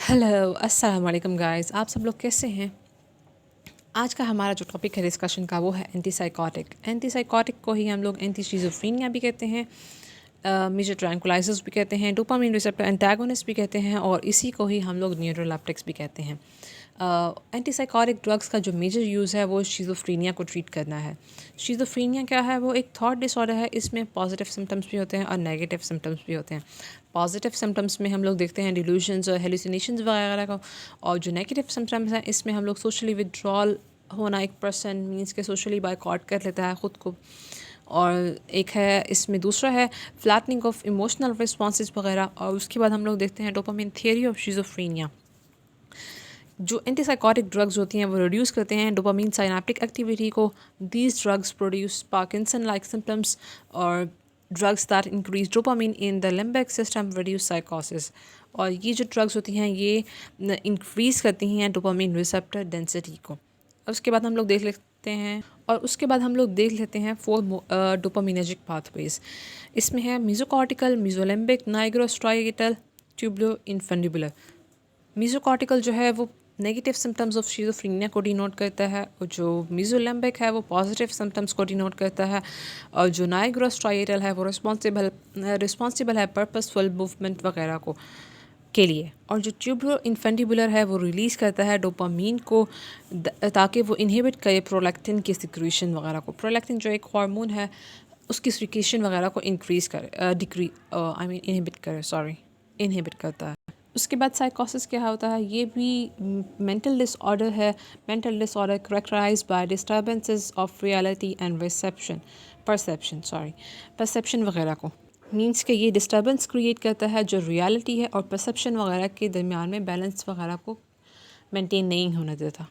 Hello अस्सलाम वालेकुम guys, आप सब लोग कैसे हैं। आज का हमारा जो टॉपिक है डिस्कशन का वो है एंटी साइकोटिक को ही हम लोग एंटी शिज़ोफ्रेनिया भी कहते हैं, मेजर ट्रैंकुलाइजर्स भी कहते हैं, डोपामिन रिसेप्टर एंटागोनिस्ट भी कहते हैं और इसी को ही हम लोग न्यूरोलेप्टिक्स भी कहते हैं। एंटीसाइकोटिक ड्रग्स का जो मेजर यूज़ है वो शिज़ोफ्रेनिया को ट्रीट करना है। शिज़ोफ्रेनिया क्या है, वो एक थॉट डिसऑर्डर है। इसमें पॉजिटिव सिम्टम्स भी होते हैं और नेगेटिव सिम्टम्स भी होते हैं। पॉजिटिव सिम्टम्स में हम लोग देखते हैं डिल्यूशंस और हेलुसिनेशंस वगैरह को, और जो नेगेटिव सिम्टम्स हैं इसमें हम लोग सोशली विड्रॉल होना, एक पर्सन मीन्स के सोशली बायकॉट कर लेता है ख़ुद को, और एक है इसमें दूसरा है फ्लैटनिंग ऑफ इमोशनल रिस्पॉन्सेज वगैरह। और उसके बाद हम लोग देखते हैं डोपामिन थियरी ऑफ शिज़ोफ्रेनिया। जो एंटीसाइकोटिक ड्रग्स होती हैं वो रिड्यूस करते हैं डोपामिन साइनेप्टिक एक्टिविटी को। These drugs produce Parkinson like symptoms, और drugs that increase dopamine in the limbic system reduce साइकोसिस। और ये जो ड्रग्स होती हैं ये इंक्रीज़ करती हैं डोपामिन रिसेप्टर डेंसिटी को। उसके बाद हम लोग देख लेते हैं फोर डोपामिनर्जिक पाथवेज। इसमें है मीजोकॉर्टिकल, मीजोलिम्बिक, नाइग्रोस्ट्राइटल, ट्यूबुलो इन्फेंडिबुलर। मीजोकॉर्टिकल जो है वो नेगेटिव सिम्टम्स ऑफ शिज़ोफ्रेनिया को डिनोट करता है, और जो मीजोलिम्बिक है वो पॉजिटिव सिम्टम्स को डिनोट करता है, और जो नाइग्रोस्ट्राइटल है वो रिस्पॉन्सिबल है पर्पसफुल मूवमेंट वगैरह को के लिए। और जो ट्यूबुलो इन्फेंडिबुलर है वो रिलीज़ करता है डोपामीन को ताकि वो इनहिबिट करे प्रोलैक्टिन की सिक्रीशन वगैरह को। प्रोलैक्टिन जो एक हार्मोन है उसकी सिक्रीशन वगैरह को इंक्रीज़ करे, इनहिबिट करता है। उसके बाद साइकोसिस क्या होता है, ये भी मेंटल डिसऑर्डर है। Mental disorder characterize by disturbances of reality and perception वगैरह को। मीन्स कि ये डिस्टर्बेंस क्रिएट करता है जो रियलिटी है और परसेप्शन वगैरह के दरमियान में बैलेंस वगैरह को मेंटेन नहीं होने देता।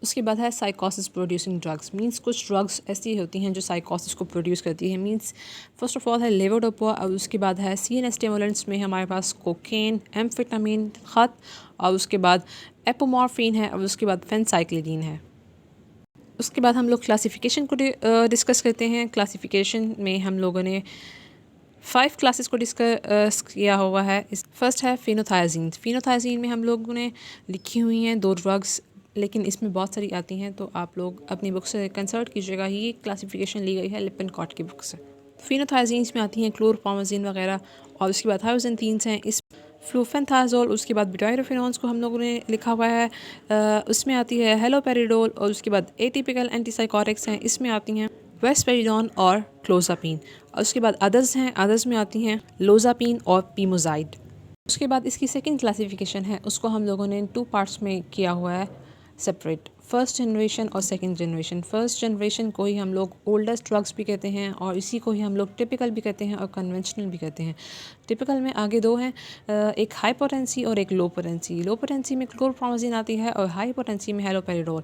उसके बाद है साइकोसिस प्रोड्यूसिंग ड्रग्स। मींस कुछ ड्रग्स ऐसी होती हैं जो साइकोसिस को प्रोड्यूस करती है। मींस फर्स्ट ऑफ ऑल है लेवोडोपा, और उसके बाद है CNS स्टिमुलेंट्स में हमारे पास कोकेन, एम्फेटामिन, खत, और उसके बाद एपोमॉर्फिन है, और उसके बाद फेनसाइक्लिडीन है। उसके बाद हम लोग क्लासिफिकेशन को डिस्कस करते हैं। क्लासिफिकेशन में हम लोगों ने 5 क्लासेस को डिस्कस किया हुआ है। फर्स्ट है फिनोथायाजीन। फिनोथायाजीन में हम लोगों ने लिखी हुई हैं 2 ड्रग्स, लेकिन इसमें बहुत सारी आती हैं, तो आप लोग अपनी बुक से कंसल्ट कीजिएगा। ये क्लासिफिकेशन ली गई है लिपिनकॉट की बुक से। फिनोथायाजीन्स में आती हैं क्लोरप्रोमाजीन वगैरह, और उसके बाद थायोजेंथीन्स हैं, इस फ्लूफेनथाजोल। उसके बाद ब्यूटाइरोफिनोन्स को हम लोगों ने लिखा हुआ है, उसमें आती है हेलोपेरिडोल। और उसके बाद एटिपिकल एंटीसाइकोटिक्स हैं, इसमें आती हैं वेस्पेरिडोन और क्लोजापिन। और उसके बाद अदर्स में आती हैं लोजापिन और पीमोजाइड। उसके बाद इसकी सेकंड क्लासिफिकेशन है, उसको हम लोगों ने 2 पार्ट्स में किया हुआ है सेपरेट, फर्स्ट जनरेशन और सेकंड जनरेशन। फर्स्ट जनरेशन को ही हम लोग ओल्डेस्ट ड्रग्स भी कहते हैं, और इसी को ही हम लोग टिपिकल भी कहते हैं और कन्वेंशनल भी कहते हैं। टिपिकल में आगे 2 हैं, एक हाई पोटेंसी और एक लो पोटेंसी। लो पोटेंसी में क्लोरप्रोमाजीन आती है, और हाई पोटेंसी में हेलोपेरिडोल।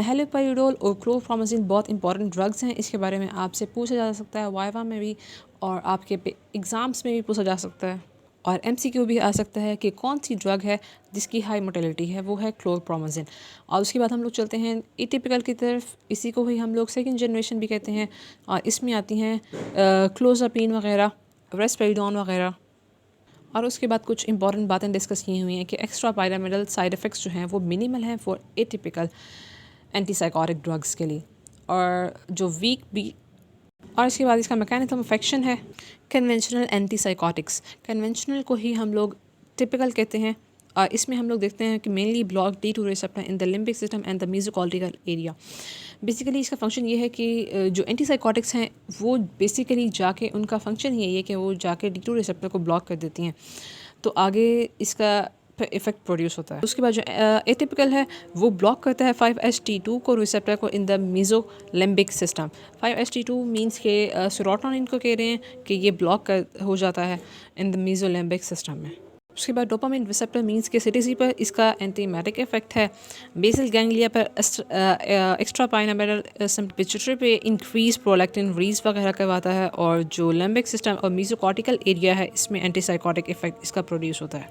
हेलोपेरिडोल और क्लोरप्रोमाजीन बहुत इंपॉर्टेंट ड्रग्स हैं। इसके बारे में आपसे पूछा जा सकता है वाइवा में भी, और आपके एग्ज़ाम्स में भी पूछा जा सकता है, और MCQ भी आ सकता है कि कौन सी ड्रग है जिसकी हाई मोटेलिटी है, वो है क्लोरप्रोमाजीन। और उसके बाद हम लोग चलते हैं एटिपिकल की तरफ। इसी को ही हम लोग सेकंड जनरेशन भी कहते हैं, और इसमें आती हैं क्लोजापिन वगैरह, रेस्पेरिडोन वगैरह। और उसके बाद कुछ इंपॉर्टेंट बातें डिस्कस की हुई हैं कि एक्स्ट्रा पायरामिडल साइड इफ़ेक्ट्स जो हैं वो मिनिमल हैं फॉर एटिपिकल एंटीसाइकोटिक ड्रग्स के लिए, और जो वीक भी। और इसके बाद इसका मैकेनिज्म ऑफ एक्शन है कन्वेंशनल एंटीसाइकोटिक्स। कन्वेंशनल को ही हम लोग टिपिकल कहते हैं, और इसमें हम लोग देखते हैं कि mainly block D2 receptor in the limbic system and the mesocortical area. Basically इसका फंक्शन ये है कि जो एंटीसाइकोटिक्स हैं वो बेसिकली जाके उनका फंक्शन यही है कि वो जाके D2 रिसेप्टर को ब्लॉक कर देती हैं, तो आगे इसका इफेक्ट प्रोड्यूस होता है। उसके बाद जो एटिपिकल है वो ब्लॉक करता है 5-HT2 को रिसेप्टर को in the mesolimbic system. 5-HT2 means के सेरोटोनिन को कह रहे हैं कि ये ब्लॉक हो जाता है इन द मेसोलिम्बिक सिस्टम में। उसके बाद डोपामिन रिसेप्टर मींस के CTC पर इसका एंटीमेटिक इफेक्ट है। बेसल गैंग्लिया पर एक्स्ट्रा पाइरामिडल पिट्यूटरी पे इंक्रीज प्रोलैक्टिन रिलीज वगैरह करवाता है, और जो लिम्बिक सिस्टम और मेसोकॉर्टिकल एरिया है इसमें एंटीसाइकोटिक इफेक्ट इसका प्रोड्यूस होता है।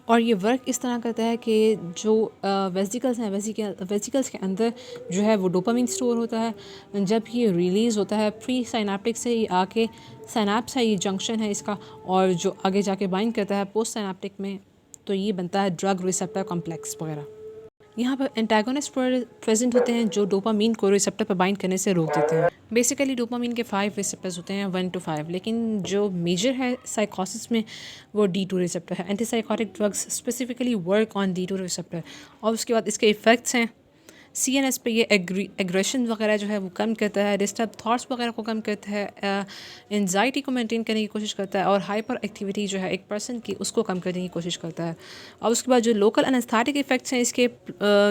और ये वर्क इस तरह करता है कि जो वेसिकल्स हैं वेसिकल्स के अंदर जो है वो डोपामिन स्टोर होता है। जब ये रिलीज़ होता है प्री साइनेप्टिक से, ये आके साइनेप्स है, ये जंक्शन है इसका, और जो आगे जाके बाइंड करता है पोस्ट साइनेप्टिक में तो ये बनता है ड्रग रिसेप्टर कॉम्प्लेक्स वगैरह। यहाँ पर एंटागोनिस्ट प्रेजेंट होते हैं जो डोपामीन को रिसेप्टर पर बाइंड करने से रोक देते हैं। बेसिकली डोपामीन के 5 रिसेप्टर्स होते हैं, 1 to 5, लेकिन जो मेजर है साइकोसिस में वो D2 रिसेप्टर है। Antipsychotic drugs specifically work on D2 receptor. और उसके बाद इसके इफ़ेक्ट्स हैं CNS पे, ये एग्रेशन वगैरह जो है वो कम करता है, डिस्टर्ब थॉट्स वगैरह को कम करता है, एंजाइटी को मेंटेन करने की कोशिश करता है, और हाइपर एक्टिविटी जो है एक पर्सन की उसको कम करने की कोशिश करता है। और उसके बाद जो लोकल एनेस्थेटिक इफ़ेक्ट्स हैं इसके,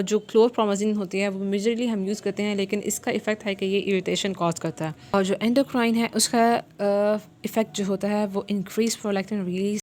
जो क्लोरप्रोमाज़िन होती है वो मेजरली हम यूज़ करते हैं, लेकिन इसका इफ़ेक्ट है कि ये इरिटेशन कॉज करता है। और जो एंडोक्राइन है उसका इफ़ेक्ट जो होता है वो इंक्रीज प्रोलैक्टिन रिलीज